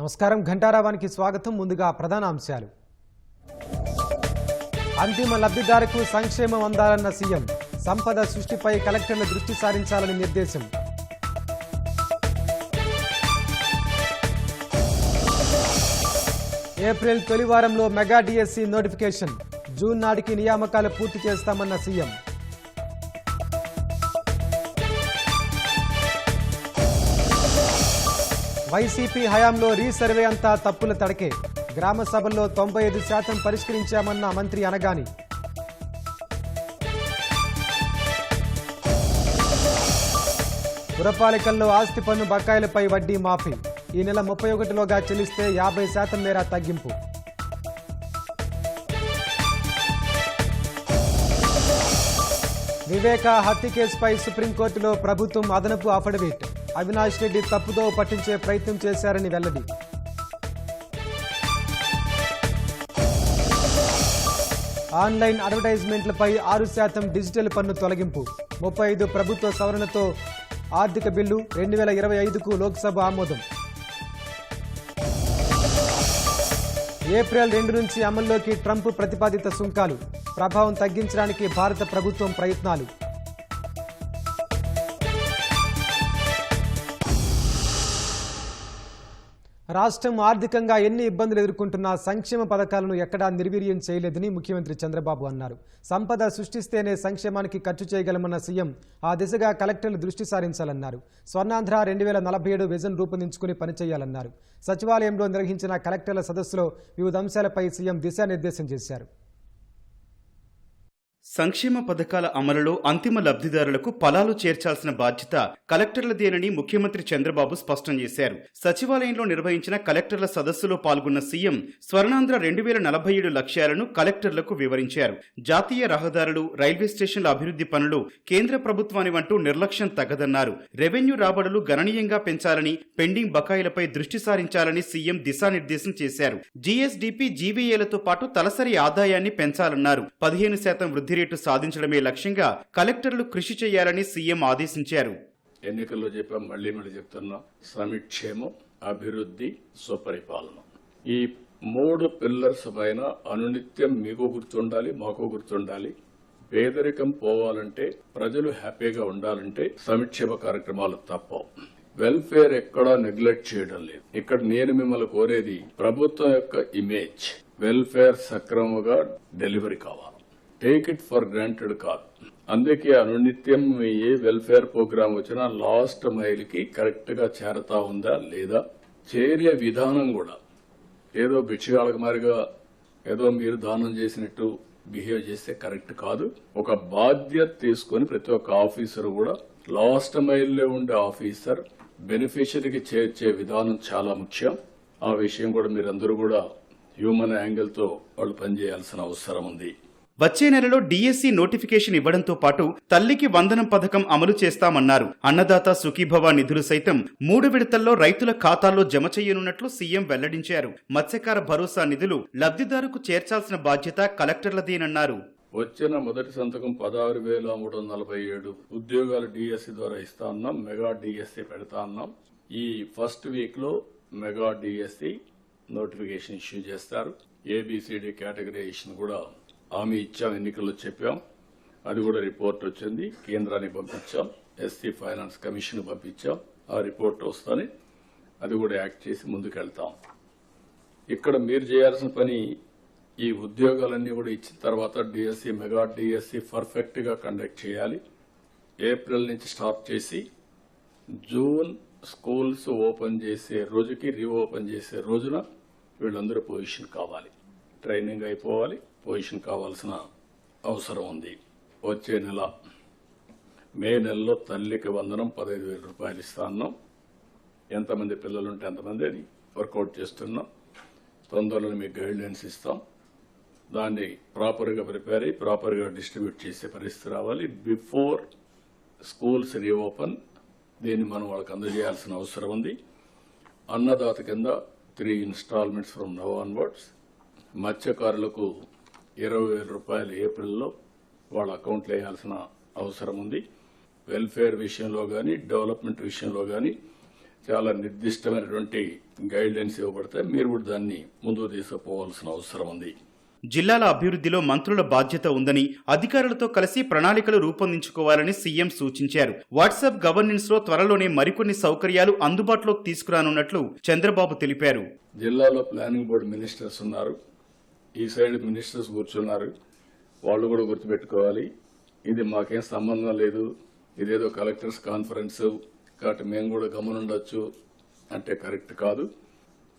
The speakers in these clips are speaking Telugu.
నమస్కారం ఘంటారావానికి స్వాగతం. ముందుగా ప్రధాన అంశాలు. అంతిమ లబ్ధిదారుకు సంక్షేమం అందాలన్న సీఎం. సంపద సృష్టిపై కలెక్టర్ల దృష్టి సారించాలని నిర్దేశం. ఏప్రిల్ తొలి వారంలో మెగా డిఎస్సి నోటిఫికేషన్. జూన్ నాటికి నియామకాలు పూర్తి చేస్తామన్న సీఎం. వైసీపీ హయాంలో రీసర్వే అంతా తప్పుల తడకే. గ్రామ సభల్లో 95% పరిష్కరించామన్న మంత్రి అనగాని. పురపాలికల్లో ఆస్తి పన్ను బకాయిలపై వడ్డీ మాఫీ. ఈ నెల 31లోగా చెల్లిస్తే 50% మేర తగ్గింపు. వివేక హత్య కేసుపై సుప్రీంకోర్టులో ప్రభుత్వం అదనపు అఫిడవిట్. అవినాష్ రెడ్డి తప్పుదో పట్టించే ప్రయత్నం చేశారని వెల్లడి. ఆన్లైన్ అడ్వర్టైజ్మెంట్లపై 6% డిజిటల్ పన్ను తొలగింపు. 35 ప్రభుత్వ సవరణతో ఆర్థిక బిల్లు 2025కు లోక్సభ ఆమోదం. ఏప్రిల్ 2 నుంచి అమల్లోకి ట్రంప్ ప్రతిపాదిత సుంకాలు. ప్రభావం తగ్గించడానికి భారత ప్రభుత్వం ప్రయత్నాలు. రాష్ట్రం ఆర్థికంగా ఎన్ని ఇబ్బందులు ఎదుర్కొంటున్నా సంక్షేమ పథకాలను ఎక్కడా నిర్వీర్యం చేయలేదని ముఖ్యమంత్రి చంద్రబాబు అన్నారు. సంపద సృష్టిస్తేనే సంక్షేమానికి ఖర్చు చేయగలమన్న సీఎం ఆ దిశగా కలెక్టర్లు దృష్టి సారించాలన్నారు. స్వర్ణాంధ్ర 2047 విజన్ రూపొందించుకుని పనిచేయాలన్నారు. సచివాలయంలో నిర్వహించిన కలెక్టర్ల సదస్సులో వివిధ అంశాలపై సీఎం దిశానిర్దేశం చేశారు. సంక్షేమ పథకాల అమలులో అంతిమ లబ్ధిదారులకు ఫలాలు చేర్చాల్సిన బాధ్యత కలెక్టర్లదేనని ముఖ్యమంత్రి చంద్రబాబు స్పష్టం చేశారు. సచివాలయంలో నిర్వహించిన కలెక్టర్ల సదస్సులో పాల్గొన్న సీఎం స్వర్ణాంధ్ర 2047 లక్ష్యాలను కలెక్టర్లకు వివరించారు. జాతీయ రహదారులు, రైల్వే స్టేషన్ల అభివృద్ధి పనులు కేంద్ర ప్రభుత్వాని వంటూ నిర్లక్ష్యం తగదన్నారు. రెవెన్యూ రాబడులు గణనీయంగా పెంచాలని, పెండింగ్ బకాయిలపై దృష్టి సారించాలని సీఎం దిశానిర్దేశం చేశారు. జీఎస్డీపీ, జీవీఏలతో పాటు తలసరి ఆదాయాన్ని పెంచాలన్నారు. 15% వృద్ధి రేటు సాధించడమే లక్ష్యంగా కలెక్టర్లు కృషి చేయాలని సీఎం ఆదేశించారు. ఎన్నికల్లో చెప్పాం, మళ్లీ చెప్తున్నా, సంక్షేమం, అభివృద్ధి, సుపరిపాలన, ఈ 3 పిల్లర్స్ పైన అనునిత్యం మీకు గుర్తుండాలి, మాకు గుర్తుండాలి. పేదరికం పోవాలంటే, ప్రజలు హ్యాపీగా ఉండాలంటే సంక్షేమ కార్యక్రమాలు తప్పవు. వెల్ఫేర్ ఎక్కడా నెగ్లెక్ట్ చేయడం లేదు. ఇక్కడ నేను మిమ్మల్ని కోరేది, ప్రభుత్వం యొక్క ఇమేజ్, వెల్ఫేర్ సక్రమంగా డెలివరీ కావాలి. టేక్ ఇట్ ఫర్ గ్రాంటెడ్ కాదు. అందుకే అనునిత్యం ఏ వెల్ఫేర్ ప్రోగ్రామ్ వచ్చినా లాస్ట్ మైల్ కి కరెక్ట్ గా చేరతా ఉందా లేదా, చేరే విధానం కూడా ఏదో భిక్షగాళ్ళకి మారిగా ఏదో మీరు దానం చేసినట్టు బిహేవ్ చేస్తే కరెక్ట్ కాదు. ఒక బాధ్యత తీసుకుని ప్రతి ఒక్క ఆఫీసర్ కూడా లాస్ట్ మైల్లో ఉండే ఆఫీసర్ బెనిఫిషరీకి చేర్చే విధానం చాలా ముఖ్యం. ఆ విషయం కూడా మీరందరూ కూడా హ్యూమన్ యాంగిల్ తో వాళ్ళు పనిచేయాల్సిన అవసరం ఉంది. వచ్చే నెలలో డిఎస్సి నోటిఫికేషన్ ఇవ్వడంతో పాటు తల్లికి వందనం పథకం అమలు చేస్తామన్నారు. అన్నదాత సుఖీభవ నిధులు సైతం 3 విడతల్లో రైతుల ఖాతాల్లో జమ చేయనున్నట్లు సీఎం వెల్లడించారు. మత్స్యకార భరోసా నిధులు లబ్ధిదారుకు చేర్చాల్సిన బాధ్యత కలెక్టర్లదేనన్నారు. వచ్చిన మొదటి సంతకం 16,347 ఉద్యోగాలు డిఎస్సి ద్వారా ఇస్తా ఉన్నాం. మెగా డిఎస్సి పెడతా ఉన్నాం. ఈ ఫస్ట్ వీక్ లో మెగా డిఎస్సి నోటిఫికేషన్ ఇష్యూ చేస్తారు. ఏబిసిడి కేటగరైజేషన్ కూడా హామీ ఇచ్చాం, ఎన్నికల్లో చెప్పాం. అది కూడా రిపోర్ట్ వచ్చింది, కేంద్రానికి పంపించాం, ఎస్సీ ఫైనాన్స్ కమిషన్ పంపించాం. ఆ రిపోర్ట్ వస్తానే అది కూడా యాక్ట్ చేసి ముందుకెళ్తాం. ఇక్కడ మీరు చేయాల్సిన పని, ఈ ఉద్యోగాలన్నీ కూడా ఇచ్చిన తర్వాత డిఎస్సి, మెగా డిఎస్సి పర్ఫెక్ట్ గా కండక్ట్ చేయాలి. ఏప్రిల్ నుంచి స్టార్ట్ చేసి జూన్ స్కూల్స్ ఓపెన్ చేసే రోజుకి, రీఓపెన్ చేసే రోజున వీళ్ళందరూ పొజిషన్ కావాలి, ట్రైనింగ్ అయిపోవాలి, పొజిషన్ కావాల్సిన అవసరం ఉంది. వచ్చే నెల మే నెలలో తల్లికి వందనం 15,000 రూపాయలు ఇస్తా ఉన్నాం. ఎంతమంది పిల్లలుంటే అంతమంది అది వర్కౌట్ చేస్తున్నాం. తొందరలో మీకు గైడ్ లైన్స్ ఇస్తాం. దాన్ని ప్రాపర్గా ప్రిపేర్ అయ్యి ప్రాపర్గా డిస్ట్రిబ్యూట్ చేసే పరిస్థితి రావాలి. బిఫోర్ స్కూల్స్ రీఓపెన్ దీన్ని మనం వాళ్ళకి అందజేయాల్సిన అవసరం ఉంది. అన్నదాత కింద 3 ఇన్స్టాల్మెంట్స్ ఫ్రమ్ నౌ ఆన్వర్డ్స్. మత్స్యకారులకు 20,000 రూపాయలు ఏప్రిల్లో వాళ్ళ అకౌంట్లో వేయాల్సిన అవసరం ఉంది. వెల్ఫేర్ విషయంలో కానీ, డెవలప్మెంట్ విషయంలో కానీ చాలా నిర్దిష్టమైనటువంటి గైడ్ లైన్స్ ఇవ్వబడతాయి. మీరు కూడా దాన్ని ముందుకు తీసుకుపోవాల్సిన అవసరం ఉంది. జిల్లాల అభివృద్ధిలో మంత్రుల బాధ్యత ఉందని అధికారులతో కలిసి ప్రణాళికలు రూపొందించుకోవాలని సీఎం సూచించారు. వాట్సాప్ గవర్నెన్స్ లో త్వరలోనే మరికొన్ని సౌకర్యాలు అందుబాటులోకి తీసుకురానున్నట్లు చంద్రబాబు తెలిపారు. జిల్లాలో ప్లానింగ్ బోర్డు మినిస్టర్స్ ఉన్నారు, ఈ సైడ్ మినిస్టర్స్ కూర్చున్నారు. వాళ్ళు కూడా గుర్తుపెట్టుకోవాలి, ఇది మాకేం సంబంధం లేదు, ఇదేదో కలెక్టర్స్ కాన్ఫరెన్స్ కాబట్టి మేము కూడా గమనుండొచ్చు అంటే కరెక్ట్ కాదు.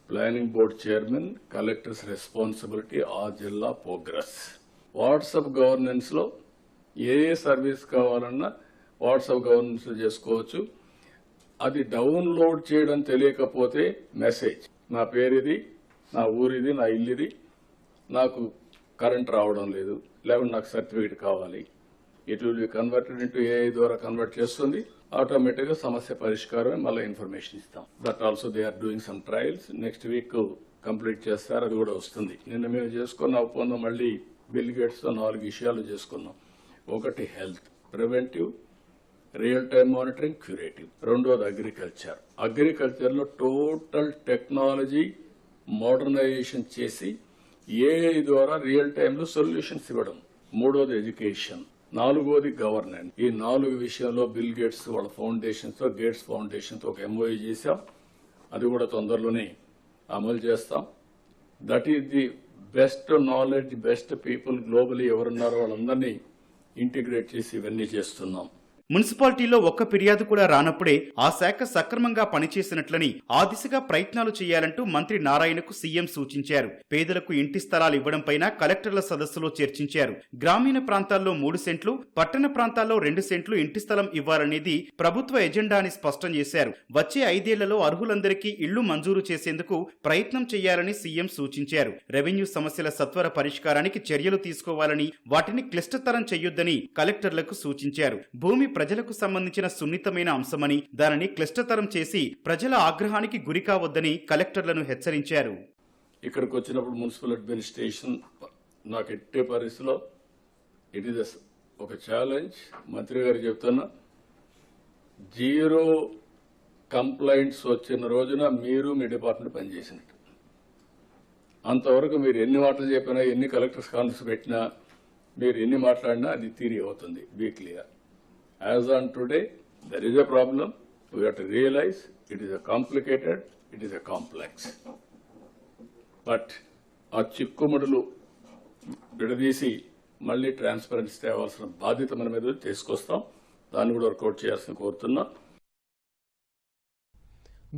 Planning board chairman, collectors responsibility ఆ జిల్లా ప్రోగ్రెస్. వాట్సాప్ గవర్నెన్స్ లో ఏ సర్వీస్ కావాలన్నా వాట్సాప్ గవర్నెన్స్ చేసుకోవచ్చు. అది డౌన్లోడ్ చేయడం తెలియకపోతే మెసేజ్, నా పేరిది, నా ఊరిది, నా ఇల్లుది, నాకు కరెంట్ రావడం లేదు, లేకుంటే నాకు సర్టిఫికేట్ కావాలి, it will be converted into AI ద్వారా కన్వర్ట్ చేస్తుంది. ఆటోమేటిక్ గా సమస్య పరిష్కారమే మళ్ళీ ఇన్ఫర్మేషన్ ఇస్తాం. That also they are doing some trials. Next week complete చేస్తారు, అది కూడా వస్తుంది. నిన్న మేము చేసుకున్న ఒప్పందం మళ్ళీ బిల్ గేట్స్ తో 4 విషయాలు చేసుకున్నాం. ఒకటి health, preventive, real time monitoring, curative. రెండోది అగ్రికల్చర్. అగ్రికల్చర్ లో టోటల్ టెక్నాలజీ మోడర్నైజేషన్ చేసి ఏఐ ద్వారా రియల్ టైమ్ లో సొల్యూషన్స్ ఇవ్వడం. మూడోది ఎడ్యుకేషన్. 4వది గవర్నెన్స్. ఈ 4 విషయంలో బిల్ గేట్స్ వాళ్ళ ఫౌండేషన్స్ తో, గేట్స్ ఫౌండేషన్ తో ఒక ఎంఓయూ చేశాం. అది కూడా తొందరలోనే అమలు చేస్తాం. That is the best knowledge, best people globally ఎవరున్నారో వాళ్ళందరినీ ఇంటిగ్రేట్ చేసి ఇవన్నీ చేస్తున్నాం. మున్సిపాలిటీలో ఒక్క ఫిర్యాదు కూడా రానప్పుడే ఆ శాఖ సక్రమంగా పనిచేసినట్లని ఆ దిశగా ప్రయత్నాలు చేయాలంటూ మంత్రి నారాయణకు సీఎం సూచించారు. పేదలకు ఇంటి స్థలాలు ఇవ్వడంపైన కలెక్టర్ల సదస్సులో చర్చించారు. గ్రామీణ ప్రాంతాల్లో 3 సెంట్లు, పట్టణ ప్రాంతాల్లో 2 సెంట్లు ఇంటి స్థలం ఇవ్వాలనేది ప్రభుత్వ ఎజెండా అని స్పష్టం చేశారు. వచ్చే 5 ఏళ్లలో అర్హులందరికీ ఇళ్లు మంజూరు చేసేందుకు ప్రయత్నం చేయాలని సీఎం సూచించారు. రెవెన్యూ సమస్యల సత్వర పరిష్కారానికి చర్యలు తీసుకోవాలని, వాటిని క్లిష్టతరం చేయొద్దని కలెక్టర్లకు సూచించారు. భూమి ప్రజలకు సంబంధించిన సున్నితమైన అంశమని, దానిని క్లిష్టతరం చేసి ప్రజల ఆగ్రహానికి గురి కావద్దని కలెక్టర్లను హెచ్చరించారు. ఇక్కడికి వచ్చినప్పుడు మున్సిపల్ అడ్మినిస్ట్రేషన్ నాకు ఎట్టే పరిస్థితిలో ఇట్ ఈస్ ఒక ఛాలెంజ్. మంత్రి గారు చెప్తున్నా, 0 కంప్లైంట్స్ వచ్చిన రోజున మీరు మీ డిపార్ట్మెంట్ పనిచేసినట్టు. అంతవరకు మీరు ఎన్ని మాటలు చెప్పినా, ఎన్ని కలెక్టర్స్ కాన్ఫరెన్స్ పెట్టినా, మీరు ఎన్ని మాట్లాడినా అది తీరి అవుతుంది. Be clear. As on today, there is a problem. We have to realize it is a complicated, it is a complex. But ఆ చిక్కుముడులు విడదీసి మళ్ళీ ట్రాన్స్పరెన్సీ తేవాల్సిన బాధ్యత మన మీద తీసుకొస్తాం. దాన్ని కూడా వర్కౌట్ చేయాల్సిన కోరుతున్నా.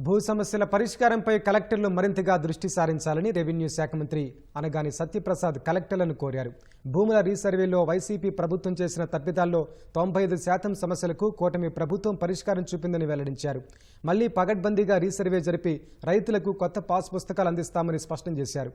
భూ సమస్యల పరిష్కారంపై కలెక్టర్లు మరింతగా దృష్టి సారించాలని రెవెన్యూ శాఖ మంత్రి అనగాని సత్యప్రసాద్ కలెక్టర్లను కోరారు. భూముల రీసర్వేలో వైసీపీ ప్రభుత్వం చేసిన తప్పిదాల్లో 95% సమస్యలకు కూటమి ప్రభుత్వం పరిష్కారం చూపిందని వెల్లడించారు. మళ్లీ పగడ్బందీగా రీసర్వే జరిపి రైతులకు కొత్త పాస్ పుస్తకాలు అందిస్తామని స్పష్టం చేశారు.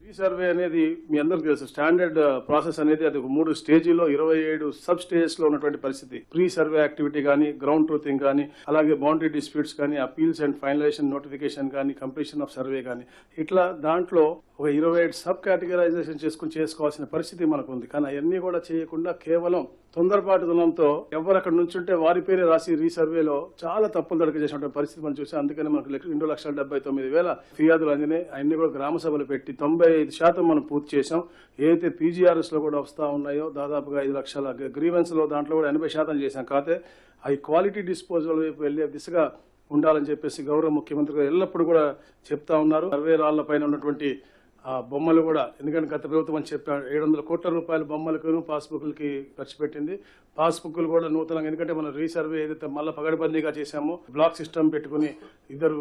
రీసర్వే అనేది మీ అందరికీ తెలుసు. స్టాండర్డ్ ప్రాసెస్ అనేది అది 3 స్టేజీలో 27 సబ్ స్టేజెస్ లో ఉన్నటువంటి పరిస్థితి. ప్రీ సర్వే యాక్టివిటీ కానీ, గ్రౌండ్ ట్రూతింగ్ కానీ, అలాగే బౌండరీ డిస్ప్యూట్స్ కానీ, అపీల్స్ అండ్ ఫైనలైజేషన్ నోటిఫికేషన్ కానీ, కంప్లీషన్ ఆఫ్ సర్వే కానీ, ఇట్లా దాంట్లో ఒక 27 సబ్ కేటగరైజేషన్ చేసుకోవాల్సిన పరిస్థితి మనకు ఉంది. కానీ అవన్నీ కూడా చేయకుండా కేవలం తొందరపాటుదనంతో ఎవరు అక్కడ నుంచుంటే వారి పేరే రాసి రీసర్వేలో చాలా తప్పులు దొరక చేసినటువంటి పరిస్థితి మనం చూసాం. అందుకని మనకు 2,79,000 ఫిర్యాదులు అందినాయి. అన్ని కూడా గ్రామ సభలు పెట్టి 95% మనం పూర్తి చేశాం. ఏదైతే పీజీఆర్ఎస్ లో కూడా వస్తా ఉన్నాయో దాదాపుగా 5 లక్షల గ్రీవెన్స్ లో దాంట్లో కూడా 80% చేశాం. కాకపోతే అవి క్వాలిటీ డిస్పోజల్ వైపు వెళ్లే దిశగా ఉండాలని చెప్పేసి గౌరవ ముఖ్యమంత్రి గారు ఎల్లప్పుడూ కూడా చెప్తా ఉన్నారు. 60 రాళ్ల పైన ఉన్నటువంటి ఆ బొమ్మలు కూడా, ఎందుకంటే గత ప్రభుత్వం అని చెప్పారు 700 కోట్ల రూపాయల బొమ్మలకు పాస్బుక్లకి ఖర్చు పెట్టింది. పాస్బుక్లు కూడా నూతనంగా, ఎందుకంటే మనం రీసర్వే ఏదైతే మళ్ళీ పగడబందీగా చేశామో, బ్లాక్ సిస్టమ్ పెట్టుకుని 2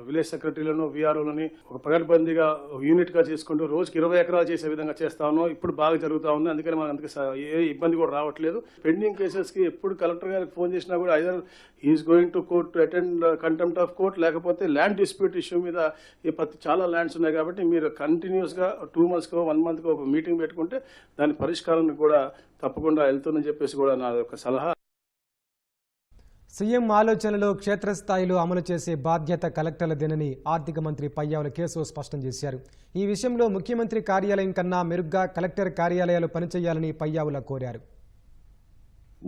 విలేజ్ సెక్రటరీలను, వీఆర్ఓలని ఒక పగడబందీగా యూనిట్ గా చేసుకుంటూ రోజుకి 20 ఎకరాలు చేసే విధంగా చేస్తా ఉన్నాం. ఇప్పుడు బాగా జరుగుతా ఉంది. అందుకని మనకు అందుకే ఏ ఇబ్బంది కూడా రావట్లేదు. పెండింగ్ కేసెస్ కి ఎప్పుడు కలెక్టర్ గారికి ఫోన్ చేసినా కూడా either is going to court to attend contempt of court, లేకపోతే ల్యాండ్ డిస్ప్యూట్ ఇష్యూ మీద చాలా ల్యాండ్స్ ఉన్నాయి కాబట్టి మీరు కంటిన్యూస్ గా 2 months కో 1 month కో ఒక మీటింగ్ పెట్టుకుంటే దాని పరిష్కారానికి కూడా తప్పకుండా వెళ్తుందని చెప్పేసి కూడా నా యొక్క సలహా. సీఎం ఆలోచనలో క్షేత్రస్థాయిలో అమలు చేసే బాధ్యత కలెక్టర్లదేనని ఆర్థిక మంత్రి పయ్యావుల కేశవ్ స్పష్టం చేశారు. ఈ విషయంలో ముఖ్యమంత్రి కార్యాలయం కన్నా మెరుగ్గా కలెక్టర్ కార్యాలయాలు పనిచేయాలని పయ్యావుల కోరారు.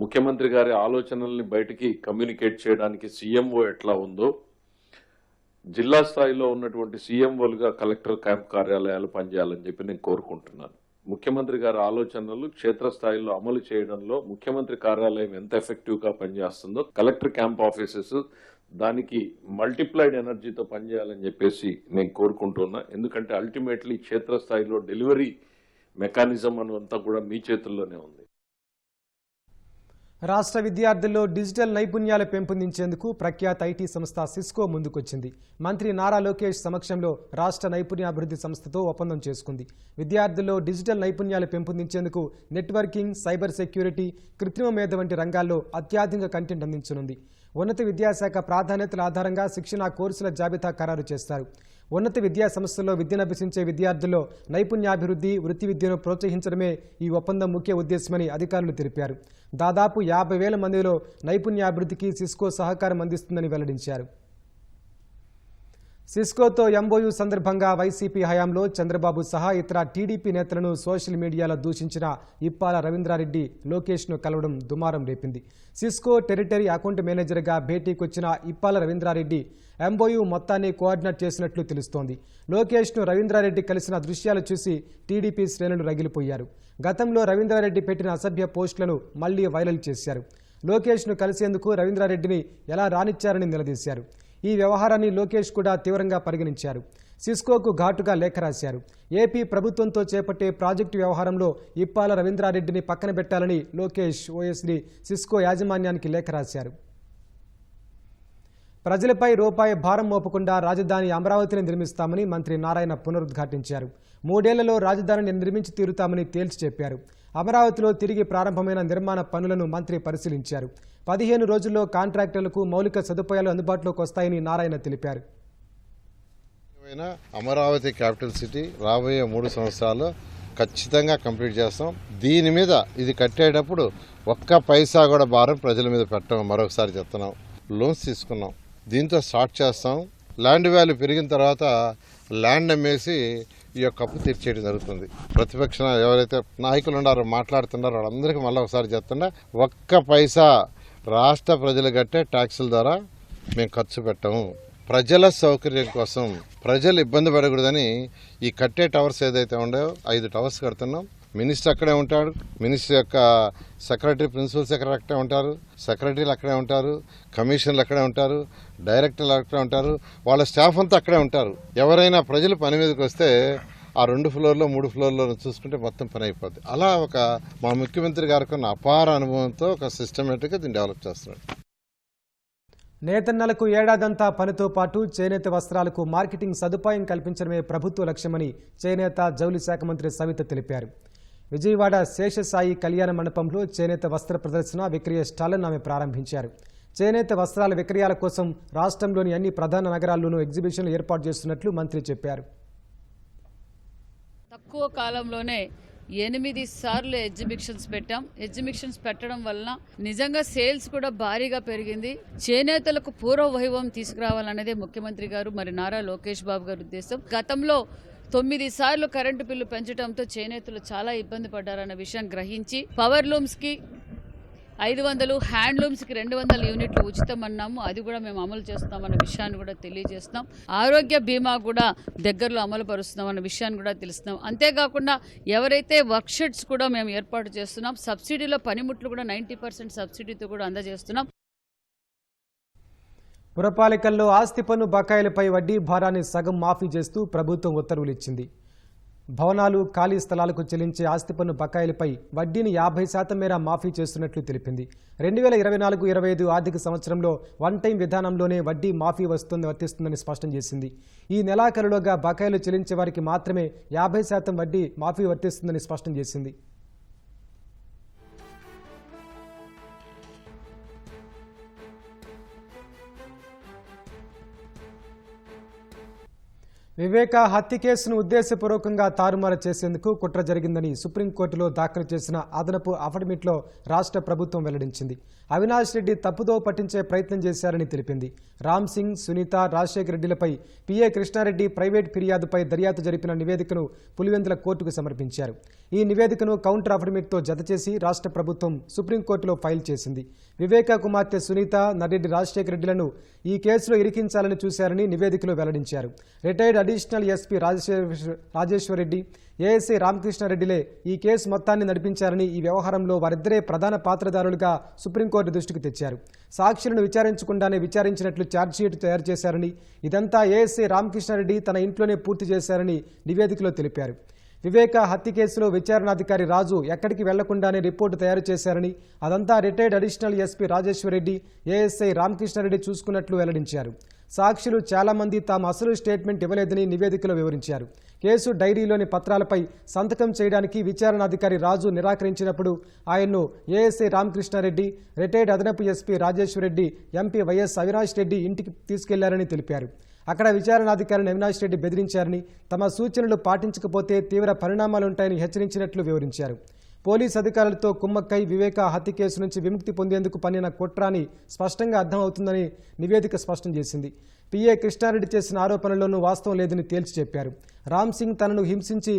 ముఖ్యమంత్రి గారి ఆలోచనల్ని బయటికి కమ్యూనికేట్ చేయడానికి సీఎంఓ ఎట్లా ఉందో, జిల్లా స్థాయిలో ఉన్నటువంటి సీఎంఓలుగా కలెక్టర్ క్యాంప్ కార్యాలయాలు పనిచేయాలని చెప్పి నేను కోరుకుంటున్నాను. ముఖ్యమంత్రి గారి ఆలోచనలు క్షేత్రస్థాయిలో అమలు చేయడంలో ముఖ్యమంత్రి కార్యాలయం ఎంత ఎఫెక్టివ్ గా పనిచేస్తుందో కలెక్టర్ క్యాంప్ ఆఫీసెస్ దానికి మల్టిప్లైడ్ ఎనర్జీతో పనిచేయాలని చెప్పేసి నేను కోరుకుంటున్నా. ఎందుకంటే అల్టిమేట్లీ క్షేత్రస్థాయిలో డెలివరీ మెకానిజం అంతా కూడా మీ చేతుల్లోనే ఉంది. రాష్ట్ర విద్యార్థుల్లో డిజిటల్ నైపుణ్యాలు పెంపొందించేందుకు ప్రఖ్యాత ఐటీ సంస్థ సిస్కో ముందుకొచ్చింది. మంత్రి నారా లోకేష్ సమక్షంలో రాష్ట్ర నైపుణ్యాభివృద్ధి సంస్థతో ఒప్పందం చేసుకుంది. విద్యార్థుల్లో డిజిటల్ నైపుణ్యాలు పెంపొందించేందుకు నెట్వర్కింగ్, సైబర్ సెక్యూరిటీ, కృత్రిమ మేధ వంటి రంగాల్లో అత్యాధునిక కంటెంట్ అందించనుంది. ఉన్నత విద్యాశాఖ ప్రాధాన్యతల ఆధారంగా శిక్షణా కోర్సుల జాబితా ఖరారు చేస్తారు. ఉన్నత విద్యా సంస్థల్లో విద్యనభ్యసించే విద్యార్థుల్లో నైపుణ్యాభివృద్ధి, వృత్తి విద్యను ప్రోత్సహించడమే ఈ ఒప్పందం ముఖ్య ఉద్దేశమని అధికారులు తెలిపారు. దాదాపు 50,000 మందిలో నైపుణ్యాభివృద్ధికి సిస్కో సహకారం అందిస్తుందని వెల్లడించారు. సిస్కోతో ఎంఓయూ సందర్భంగా వైసీపీ హయాంలో చంద్రబాబు సహా ఇతర టీడీపీ నేతలను సోషల్ మీడియాలో దూషించిన ఇప్పాల రవీంద్రారెడ్డి లోకేష్ను కలవడం దుమారం రేపింది. సిస్కో టెరిటరీ అకౌంట్ మేనేజర్గా భేటీకొచ్చిన ఇప్పాల రవీంద్రారెడ్డి ఎంఓయూ మొత్తాన్ని కోఆర్డినేట్ చేసినట్లు తెలుస్తోంది. లోకేష్ను రవీంద్రారెడ్డి కలిసిన దృశ్యాలు చూసి టీడీపీ శ్రేణులు రగిలిపోయారు. గతంలో రవీంద్రారెడ్డి పెట్టిన అసభ్య పోస్టులను మళ్లీ వైరల్ చేశారు. లోకేష్ను కలిసేందుకు రవీంద్రారెడ్డిని ఎలా రానిచ్చారని నిలదీశారు. ఈ వ్యవహారాన్ని లోకేష్ కూడా తీవ్రంగా పరిగణించారు. సిస్కోకు ఘాటుగా లేఖ రాశారు. ఏపీ ప్రభుత్వంతో చేపట్టే ప్రాజెక్టు వ్యవహారంలో ఇప్పాల రవీంద్రారెడ్డిని పక్కన పెట్టాలని లోకేష్ ఓఎస్డీ సిస్కో యాజమాన్యానికి లేఖ రాశారు. ప్రజలపై రూపాయి భారం మోపకుండా రాజధాని అమరావతిని నిర్మిస్తామని మంత్రి నారాయణ పునరుద్ఘాటించారు. 3 ఏళ్లలో రాజధానిని నిర్మించి తీరుతామని తేల్చి చెప్పారు. అమరావతిలో తిరిగి ప్రారంభమైన నిర్మాణ పనులను మంత్రి పరిశీలించారు. 15 రోజుల్లో కాంట్రాక్టర్లకు మౌలిక సదుపాయాలు అందుబాటులోకి వస్తాయని నారాయణ తెలిపారు. అమరావతి క్యాపిటల్ సిటీ రాబోయే 3 సంవత్సరాలు ఖచ్చితంగా కంప్లీట్ చేస్తాం. దీని మీద ఇది కట్టేటప్పుడు ఒక్క పైసా కూడా భారం ప్రజల మీద పెట్టడం మరొకసారి చెప్తున్నాం. లోన్స్ తీసుకున్నాం, దీంతో స్టార్ట్ చేస్తాం. ల్యాండ్ వాల్యూ పెరిగిన తర్వాత ల్యాండ్ అమ్మేసి ఈ యొక్క అప్పు తీర్చేయడం జరుగుతుంది. ప్రతిపక్ష ఎవరైతే నాయకులు ఉన్నారో మాట్లాడుతున్నారో వాళ్ళందరికీ మళ్ళీ ఒకసారి చెప్తున్నా, ఒక్క పైసా రాష్ట్ర ప్రజలు కట్టే ట్యాక్సుల ద్వారా మేము ఖర్చు పెట్టాము. ప్రజల సౌకర్యం కోసం, ప్రజలు ఇబ్బంది పడకూడదని ఈ కట్టే టవర్స్ ఏదైతే ఉన్నాయో 5 టవర్స్ కడుతున్నాం. మినిస్టర్ అక్కడే ఉంటాడు, మినిస్టర్ యొక్క సెక్రటరీ, ప్రిన్సిపల్ సెక్రటరీ అక్కడే ఉంటారు, సెక్రటరీలు అక్కడే ఉంటారు, కమిషనర్లు అక్కడే ఉంటారు, డైరెక్టర్లు అక్కడే ఉంటారు, వాళ్ళ స్టాఫ్ అంతా అక్కడే ఉంటారు. ఎవరైనా ప్రజలు పని మీదకి వస్తే ఆ 2 ఫ్లోర్లో 3 ఫ్లోర్లో చూసుకుంటే మొత్తం పని అయిపోద్ది. అలా మా ముఖ్యమంత్రి గారికి ఉన్న అపార అనుభవంతో ఒక సిస్టమేటిక్గా దీన్ని డెవలప్ చేస్తున్నాడు. నేతన్నలకు ఏడాదంతా పనితో పాటు చేనేత వస్త్రాలకు మార్కెటింగ్ సదుపాయం కల్పించడమే ప్రభుత్వ లక్ష్యమని చేనేత జౌళి శాఖ మంత్రి సవిత తెలిపారు. విజయవాడ శేషసాయి కళ్యాణ మండపంలో చేనేత వస్త్ర ప్రదర్శన, విక్రయ స్టాళ్లను ఆమె ప్రారంభించారు. చేనేత వస్త్రాల విక్రయాల కోసం రాష్ట్రంలోని అన్ని ప్రధాన నగరాల్లోనూ ఎగ్జిబిషన్లు ఏర్పాటు చేస్తున్నట్లు మంత్రి చెప్పారు. తక్కువ కాలంలోనే 8 సార్లు ఎగ్జిబిషన్స్ పెట్టాం. ఎగ్జిబిషన్స్ పెట్టడం వలన నిజంగా సేల్స్ కూడా భారీగా పెరిగింది. చేనేతలకు పూర్వ వైభవం తీసుకురావాలనేదే ముఖ్యమంత్రి గారు మరి నారా లోకేష్ బాబు గారి ఉద్దేశం. గతంలో 9 సార్లు కరెంటు బిల్లు పెంచడంతో చేనేతలు చాలా ఇబ్బంది పడ్డారన్న విషయం గ్రహించి పవర్ లూమ్స్ కి 500, హ్యాండ్లూమ్స్ కి 200 యూనిట్లు ఉచితం అన్నాము. అది కూడా మేము అమలు చేస్తున్నామన్న విషయాన్ని కూడా తెలియజేస్తున్నాం. ఆరోగ్య బీమా కూడా దగ్గరలో అమలు పరుస్తున్నామన్న విషయాన్ని కూడా తెలుస్తున్నాం. అంతేకాకుండా ఎవరైతే వర్క్ షెడ్స్ కూడా మేము ఏర్పాటు చేస్తున్నాం. సబ్సిడీలో పనిముట్లు కూడా 90% సబ్సిడీతో కూడా అందజేస్తున్నాం. పురపాలికల్లో ఆస్తి పన్ను బకాయిలపై వడ్డీ భారాన్ని సగం మాఫీ చేస్తూ ప్రభుత్వం ఉత్తర్వులు ఇచ్చింది. భవనాలు, ఖాళీ స్థలాలకు చెల్లించే ఆస్తి పన్ను బకాయిలపై వడ్డీని 50% మేర మాఫీ చేస్తున్నట్లు తెలిపింది. 2024-25 ఆర్థిక సంవత్సరంలో వన్ టైం విధానంలోనే వడ్డీ మాఫీ వర్తిస్తుందని స్పష్టం చేసింది. ఈ నెలాఖరులోగా బకాయిలు చెల్లించే వారికి మాత్రమే 50% వడ్డీ మాఫీ వర్తిస్తుందని స్పష్టం చేసింది. వివేక హత్య కేసును ఉద్దేశపూర్వకంగా తారుమారు చేసేందుకు కుట్ర జరిగిందని సుప్రీంకోర్టులో దాఖలు చేసిన అదనపు అఫిడవిట్లో రాష్ట్ర ప్రభుత్వం వెల్లడించింది. అవినాష్ రెడ్డి తప్పుదో పట్టించే ప్రయత్నం చేశారని తెలిపింది. రామ్ సింగ్, సునీత, రాజశేఖర రెడ్డిలపై పిఏ కృష్ణారెడ్డి ప్రైవేట్ ఫిర్యాదుపై దర్యాప్తు జరిపిన నివేదికను పులివెందుల కోర్టుకు సమర్పించారు. ఈ నివేదికను కౌంటర్ అఫిడవిట్తో జతచేసి రాష్ట్ర ప్రభుత్వం సుప్రీంకోర్టులో ఫైల్ చేసింది. వివేక కుమార్తె సునీత, నర్రెడ్డి రాజశేఖర రెడ్డిలను ఈ కేసులో ఇరికించాలని చూశారని నివేదికలో వెల్లడించారు. Retired additional SP Rajeshwar Reddy, ASI రామకృష్ణారెడ్డిలే ఈ కేసు మొత్తాన్ని నడిపించారని, ఈ వ్యవహారంలో వారిద్దరే ప్రధాన పాత్రధారులుగా సుప్రీంకోర్టు దృష్టికి తెచ్చారు. సాక్షులను విచారించకుండానే విచారించినట్లు ఛార్జ్షీట్ తయారు చేశారని, ఇదంతా ఏఎస్ఐ రామకృష్ణారెడ్డి తన ఇంట్లోనే పూర్తి చేశారని నివేదికలో తెలిపారు. వివేక హత్య కేసులో విచారణాధికారి రాజు ఎక్కడికి వెళ్లకుండానే రిపోర్టు తయారు చేశారని, అదంతా retired additional SP Rajeshwar Reddy, ASI Ramakrishnareddy చూసుకున్నట్లు వెల్లడించారు. సాక్షులు చాలా మంది తాము అసలు స్టేట్మెంట్ ఇవ్వలేదని నివేదికలో వివరించారు. కేసు డైరీలోని పత్రాలపై సంతకం చేయడానికి విచారణాధికారి రాజు నిరాకరించినప్పుడు ఆయన్ను ఏఎస్ఐ రామకృష్ణారెడ్డి, రిటైర్డ్ అదనపు SP Rajeshwar Reddy, MP YS Avinash Reddy ఇంటికి తీసుకెళ్లారని తెలిపారు. అక్కడ విచారణాధికారిని అవినాష్ రెడ్డి బెదిరించారని, తమ సూచనలు పాటించకపోతే తీవ్ర పరిణామాలుంటాయని హెచ్చరించినట్లు వివరించారు. పోలీసు అధికారులతో కుమ్మక్కై వివేక హత్య కేసు నుంచి విముక్తి పొందేందుకు పన్నిన కుట్ర అని స్పష్టంగా అర్థమవుతుందని నివేదిక స్పష్టం చేసింది. పిఏ కృష్ణారెడ్డి చేసిన ఆరోపణల్లోనూ వాస్తవం లేదని తేల్చి చెప్పారు. రామ్ సింగ్ తనను హింసించి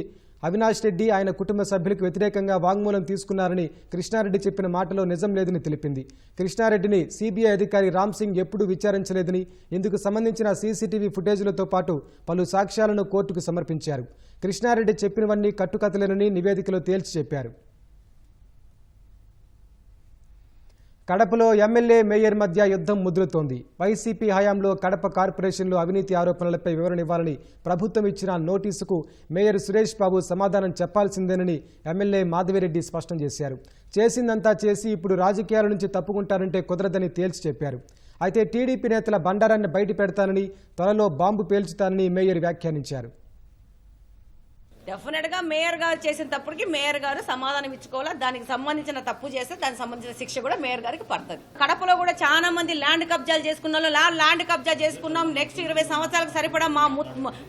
అవినాష్ రెడ్డి, ఆయన కుటుంబ సభ్యులకు వ్యతిరేకంగా వాంగ్మూలం తీసుకున్నారని కృష్ణారెడ్డి చెప్పిన మాటలో నిజం లేదని తెలిపింది. కృష్ణారెడ్డిని సిబిఐ అధికారి రామ్ సింగ్ ఎప్పుడూ విచారించలేదని, ఇందుకు సంబంధించిన సీసీటీవీ ఫుటేజీలతో పాటు పలు సాక్ష్యాలను కోర్టుకు సమర్పించారు. కృష్ణారెడ్డి చెప్పినవన్నీ కట్టుకథలేనని నివేదికలో తేల్చి చెప్పారు. కడపలో ఎమ్మెల్యే, మేయర్ మధ్య యుద్ధం ముదురుతోంది. వైసీపీ హయాంలో కడప కార్పొరేషన్లో అవినీతి ఆరోపణలపై వివరణ ఇవ్వాలని ప్రభుత్వం ఇచ్చిన నోటీసుకు మేయర్ సురేష్ బాబు సమాధానం చెప్పాల్సిందేనని ఎమ్మెల్యే మాధవిరెడ్డి స్పష్టం చేశారు. చేసిందంతా చేసి ఇప్పుడు రాజకీయాల నుంచి తప్పుకుంటారంటే కుదరదని తేల్చి చెప్పారు. అయితే టీడీపీ నేతల బండారాన్ని బయట పెడతానని, త్వరలో బాంబు పేల్చుతానని మేయర్ వ్యాఖ్యానించారు. డెఫినెట్ గా మేయర్ గారు చేసిన తప్పుకి మేయర్ గారు సమాధానం ఇచ్చుకోవాలా. దానికి సంబంధించిన తప్పు చేస్తే దానికి సంబంధించిన శిక్ష కూడా మేయర్ గారికి పడుతుంది. కడపలో కూడా చాలా మంది ల్యాండ్ కబ్జాలు చేసుకున్న ల్యాండ్ కబ్జా చేసుకున్నాం. నెక్స్ట్ 20 సంవత్సరాలకు సరిపడా మా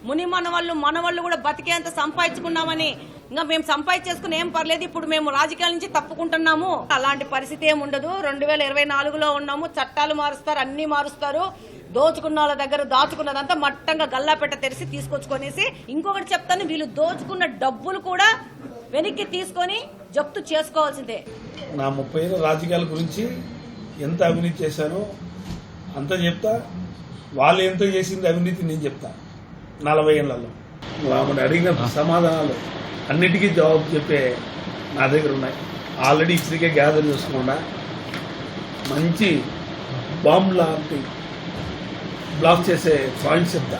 ముని మనవాళ్ళు కూడా బతికేంత సంపాదించుకున్నామని, ఇంకా మేము సంపాదించేసుకుని ఏం పర్లేదు, ఇప్పుడు మేము రాజకీయాల నుంచి తప్పుకుంటున్నాము, అలాంటి పరిస్థితి ఏమి ఉండదు. 2024లో ఉన్నాము. చట్టాలు మారుస్తారు, అన్ని మారుస్తారు. దోచుకున్న వాళ్ళ దగ్గర దాచుకున్నదంతా మట్టంగా గల్లాపెట్ట తెరిచి తీసుకొచ్చుకొనేసి, ఇంకొకటి చెప్తాను, వీళ్ళు దోచుకున్న డబ్బులు కూడా వెనక్కి తీసుకొని జప్తు చేసుకోవాల్సిందే. నా 30 ఏళ్ళ రాజకీయాల గురించి ఎంత అవినీతి చేశానో అంత చెప్తా. వాళ్ళు ఎంత చేసింది అవినీతి నేను చెప్తా. 40 ఏళ్లలో ఆమెను అడిగిన సమాధానాలు అన్నిటికీ జవాబు చెప్పే నా దగ్గర ఉన్నాయి. ఆల్రెడీ ఇప్పటికే గ్యాదర్ చేసుకుండా మంచి బాంబు లాంటి బ్లాక్ చేసే పాయింట్స్ చెప్తా.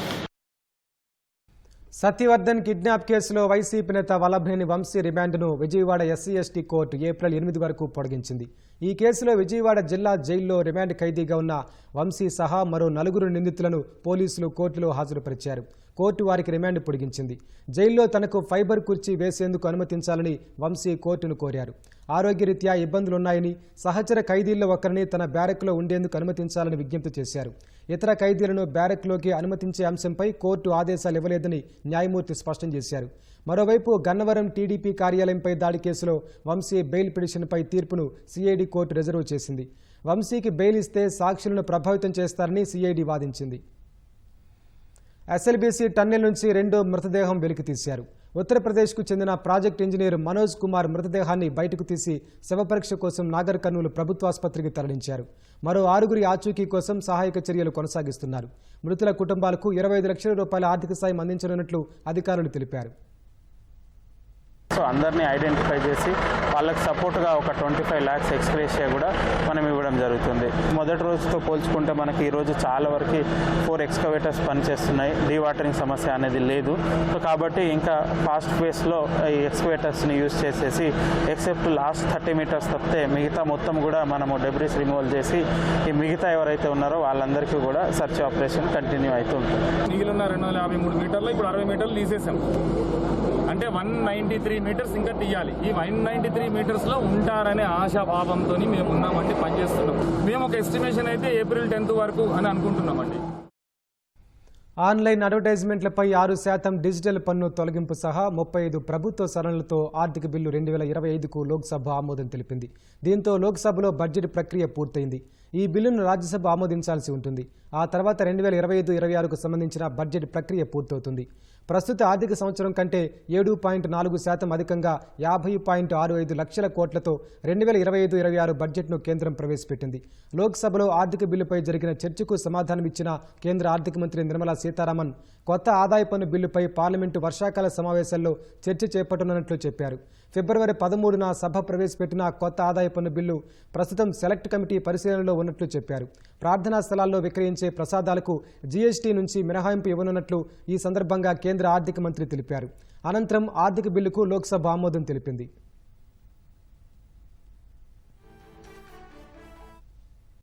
సత్యవర్ధన్ కిడ్నాప్ కేసులో వైసీపీ నేత వల్లభనేని వంశీ రిమాండ్ను విజయవాడ ఎస్సీ/ఎస్టీ కోర్టు ఏప్రిల్ 8 వరకు పొడిగించింది. ఈ కేసులో విజయవాడ జిల్లా జైల్లో రిమాండ్ ఖైదీగా ఉన్న వంశీ సహా మరో 4 నిందితులను పోలీసులు కోర్టులో హాజరుపరిచారు. కోర్టు వారికి రిమాండ్ పొడిగించింది. జైల్లో తనకు ఫైబర్ కుర్చీ వేసేందుకు అనుమతించాలని వంశీ కోర్టును కోరారు. ఆరోగ్యరీత్యా ఇబ్బందులున్నాయని, సహచర ఖైదీల్లో ఒకరిని తన బ్యారెక్లో ఉండేందుకు అనుమతించాలని విజ్ఞప్తి చేశారు. ఇతర ఖైదీలను బ్యారెక్లోకి అనుమతించే అంశంపై కోర్టు ఆదేశాలు ఇవ్వలేదని న్యాయమూర్తి స్పష్టం చేశారు. మరోవైపు గన్నవరం టీడీపీ కార్యాలయంపై దాడి కేసులో వంశీ బెయిల్ పిటిషన్పై తీర్పును సిఐడి కోర్టు రిజర్వ్ చేసింది. వంశీకి బెయిల్ ఇస్తే సాక్షులను ప్రభావితం చేస్తారని సిఐడి వాదించింది. ఎస్ఎల్బీసీ టన్నెల్ నుంచి 2వ మృతదేహం వెలికితీశారు. ఉత్తరప్రదేశ్కు చెందిన ప్రాజెక్ట్ ఇంజనీర్ మనోజ్ కుమార్ మృతదేహాన్ని బయటకు తీసి శవపరీక్ష కోసం నాగర్ కర్నూలు ప్రభుత్వాసుపత్రికి తరలించారు. మరో 6 ఆచూకీ కోసం సహాయక చర్యలు కొనసాగిస్తున్నారు. మృతుల కుటుంబాలకు 25 లక్షల రూపాయల ఆర్థిక సాయం అందించనున్నట్లు అధికారులు తెలిపారు. సో అందరినీ ఐడెంటిఫై చేసి వాళ్ళకి సపోర్ట్గా ఒక 25 lakhs ఎక్స్గ్రేషియా కూడా మనం ఇవ్వడం జరుగుతుంది. మొదటి రోజుతో పోల్చుకుంటే మనకి ఈరోజు చాలా వరకు 4 ఎక్స్కవేటర్స్ పనిచేస్తున్నాయి. డీవాటరింగ్ సమస్య అనేది లేదు. సో కాబట్టి ఇంకా ఫాస్ట్ ఫేస్లో ఈ ఎక్స్కవేటర్స్ని యూజ్ చేసేసి ఎక్సెప్ట్ లాస్ట్ 30 meters తప్పితే మిగతా మొత్తం కూడా మనము డెబ్రిస్ రిమూవల్ చేసి ఈ మిగతా ఎవరైతే ఉన్నారో వాళ్ళందరికీ కూడా సర్చ్ ఆపరేషన్ కంటిన్యూ అవుతూ ఉంటుంది. మిగిలిన 253 మీటర్లు ఇప్పుడు 60 మీటర్లు తీసేసాం. అంటే 193 మీటర్స్ ఇంకా తీయాలి. ఈ 193 మీటర్స్లో ఉంటారనే ఆశాభావంతో మేము ఉన్నామండి, పనిచేస్తున్నాం. మేము ఒక ఎస్టిమేషన్ అయితే ఏప్రిల్ 10th వరకు అని అనుకుంటున్నామండి. ఆన్లైన్ అడ్వర్టైజ్మెంట్లపై 6% డిజిటల్ పన్ను తొలగింపు సహా 35 ప్రభుత్వ సవరణలతో ఆర్థిక బిల్లు 2025కు లోక్సభ ఆమోదం తెలిపింది. దీంతో లోక్సభలో బడ్జెట్ ప్రక్రియ పూర్తయింది. ఈ బిల్లును రాజ్యసభ ఆమోదించాల్సి ఉంటుంది. ఆ తర్వాత 2025-26కు సంబంధించిన బడ్జెట్ ప్రక్రియ పూర్తవుతుంది. ప్రస్తుత ఆర్థిక సంవత్సరం కంటే 7.4% అధికంగా 50.65 లక్షల కోట్లతో 2025-26 బడ్జెట్ను కేంద్రం ప్రవేశపెట్టింది. లోక్సభలో ఆర్థిక బిల్లుపై జరిగిన చర్చకు సమాధానమిచ్చిన కేంద్ర ఆర్థిక మంత్రి నిర్మలా సీతారామన్ కొత్త ఆదాయ పన్ను బిల్లుపై పార్లమెంటు వర్షాకాల సమావేశాల్లో చర్చ చేపట్టనున్నట్లు చెప్పారు. ఫిబ్రవరి 13న సభ ప్రవేశపెట్టిన కొత్త ఆదాయ పన్ను బిల్లు ప్రస్తుతం సెలెక్ట్ కమిటీ పరిశీలనలో ఉన్నట్లు చెప్పారు. ప్రార్థనా స్థలాల్లో విక్రయించే ప్రసాదాలకు జీఎస్టీ నుంచి మినహాయింపు ఇవ్వనున్నట్లు ఈ సందర్భంగా కేంద్ర ఆర్థిక మంత్రి తెలిపారు. అనంతరం ఆర్థిక బిల్లుకు లోక్సభ ఆమోదం తెలిపింది.